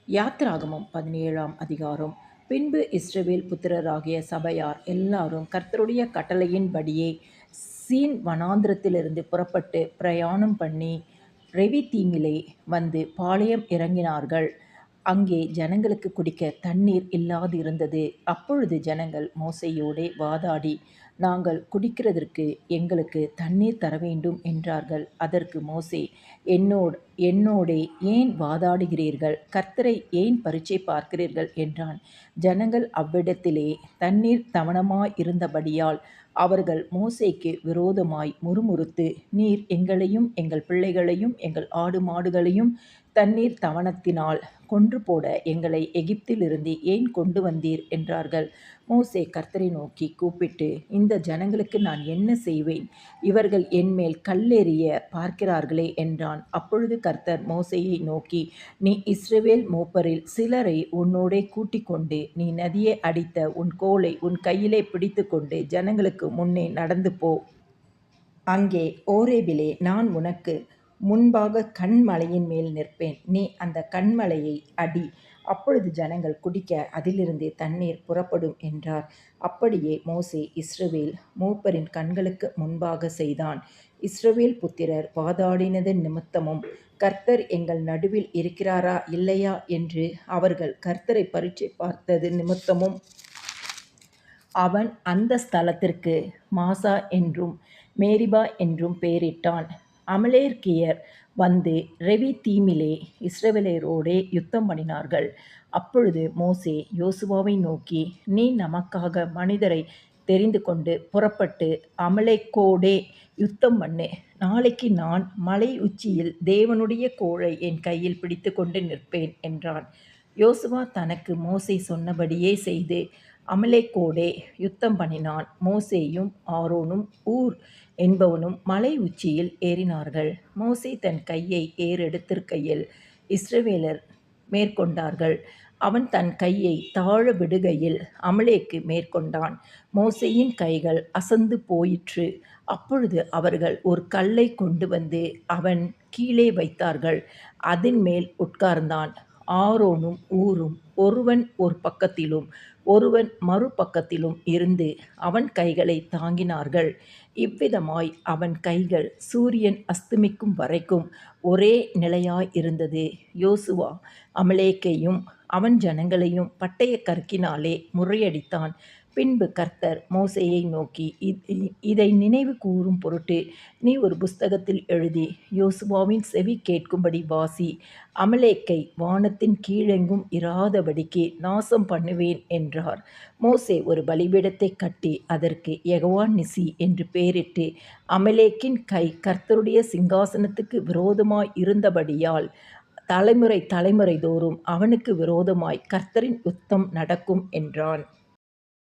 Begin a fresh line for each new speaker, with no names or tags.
யாத்திராகமம் 17ஆம் அதிகாரம். பின்பு இஸ்ரவேல் புத்திரராகிய சபையார் எல்லாரும் கர்த்தருடைய கட்டளையின்படியே சீன் வனாந்திரத்திலிருந்து புறப்பட்டு பிரயாணம் பண்ணி ரெவிதீமிலே வந்து பாளையம் இறங்கினார்கள். அங்கே ஜனங்களுக்கு குடிக்க தண்ணீர் இல்லாதிருந்தது. அப்பொழுது ஜனங்கள் மோசேயோடே வாதாடி, நாங்கள் குடிக்கிறதற்கு எங்களுக்கு தண்ணீர் தரவேண்டும் என்றார்கள். அதற்கு மோசே, என்னோடே ஏன் வாதாடுகிறீர்கள்? கர்த்தரை ஏன் பரீட்சை பார்க்கிறீர்கள் என்றான். ஜனங்கள் அவ்விடத்திலே தண்ணீர் தவனமாயிருந்தபடியால் அவர்கள் மோசேக்கு விரோதமாய் முறுமுறுத்து, நீர் எங்களையும் எங்கள் பிள்ளைகளையும் எங்கள் ஆடு மாடுகளையும் தண்ணீர் தவனத்தினால் கொன்றுபோட எங்களை எகிப்திலிருந்து ஏன் கொண்டு வந்தீர் என்றார்கள். மோசே கர்த்தரை நோக்கி கூப்பிட்டு, இந்த ஜனங்களுக்கு நான் என்ன செய்வேன்? இவர்கள் என்மேல் கல்லெறிய பார்க்கிறார்களே என்றான். அப்பொழுது கர்த்தர் மோசேயை நோக்கி, நீ இஸ்ரவேல் மூப்பரில் சிலரை உன்னோடே கூட்டிக் கொண்டு நீ நதியை அடித்த உன் கோலை உன் கையிலே பிடித்து கொண்டு ஜனங்களுக்கு முன்னே நடந்து போ. அங்கே ஓரேபிலே நான் உனக்கு முன்பாக கன்மலையின் மேல் நிற்பேன். நீ அந்த கன்மலையை அடி. அப்பொழுது ஜனங்கள் குடிக்க அதிலிருந்து தண்ணீர் புறப்படும் என்றார். அப்படியே மோசே இஸ்ரவேல் மூப்பரின் கண்களுக்கு முன்பாக செய்தான். இஸ்ரவேல் புத்திரர் வாதாடினது நிமித்தமும் கர்த்தர் எங்கள் நடுவில் இருக்கிறாரா இல்லையா என்று அவர்கள் கர்த்தரை பரீட்சை பார்த்தது நிமித்தமும் அவன் அந்த ஸ்தலத்திற்கு மாசா என்றும் மேரிபா என்றும் பெயரிட்டான். அமலேக்கியர் வந்து ரெவிதீமிலே இஸ்ரவேலரோடே யுத்தம் பண்ணினார்கள். அப்பொழுது மோசே யோசுவாவை நோக்கி, நீ நமக்காக மனிதரை தெரிந்து கொண்டு புறப்பட்டு அமலேக்கோடே யுத்தம் பண்ணு. நாளைக்கு நான் மலை உச்சியில் தேவனுடைய கோலை என் கையில் பிடித்து கொண்டு நிற்பேன் என்றான். யோசுவா தனக்கு மோசே சொன்னபடியே செய்து அமலேக்கோடே யுத்தம் பண்ணினான். மோசேயும் ஆரோனும் ஊர் என்பவனும் மலை உச்சியில் ஏறினார்கள். மோசே தன் கையை ஏறெடுத்திருக்கையில் இஸ்ரவேலர் மேற்கொண்டார்கள். அவன் தன் கையை தாழ விடுகையில் அமலேக்கு மேற்கொண்டான். மோசேயின் கைகள் அசந்து போயிற்று. அப்பொழுது அவர்கள் ஒரு கல்லை கொண்டு வந்து அவன் கீழே வைத்தார்கள். அதன் மேல் உட்கார்ந்தான். ஆரோனும் ஊரும் ஒருவன் ஒரு பக்கத்திலும் ஒருவன் மறுபக்கத்திலும் இருந்து அவன் கைகளை தாங்கினார்கள். இவ்விதமாய் அவன் கைகள் சூரியன் அஸ்தமிக்கும் வரைக்கும் ஒரே நிலையாயிருந்தது. யோசுவா அமலேக்கையும் அவன் ஜனங்களையும் பட்டய கற்கினாலே முறியடித்தான். பின்பு கர்த்தர் மோசேயை நோக்கி, இதை நினைவு கூறும் பொருட்டு நீ ஒரு புஸ்தகத்தில் எழுதி யோசுவாவின் செவி கேட்கும்படி வாசி. அமலேக்கை வானத்தின் கீழெங்கும் இராதபடிக்கு நாசம் பண்ணுவேன் என்றார். மோசே ஒரு பலிபீடத்தை கட்டி அதற்கு யெகோவா நிசி என்று பெயரிட்டு, அமலேக்கின் கை கர்த்தருடைய சிங்காசனத்துக்கு விரோதமாய் இருந்தபடியால் தலைமுறை தோறும் அவனுக்கு விரோதமாய் கர்த்தரின் யுத்தம் நடக்கும் என்றான்.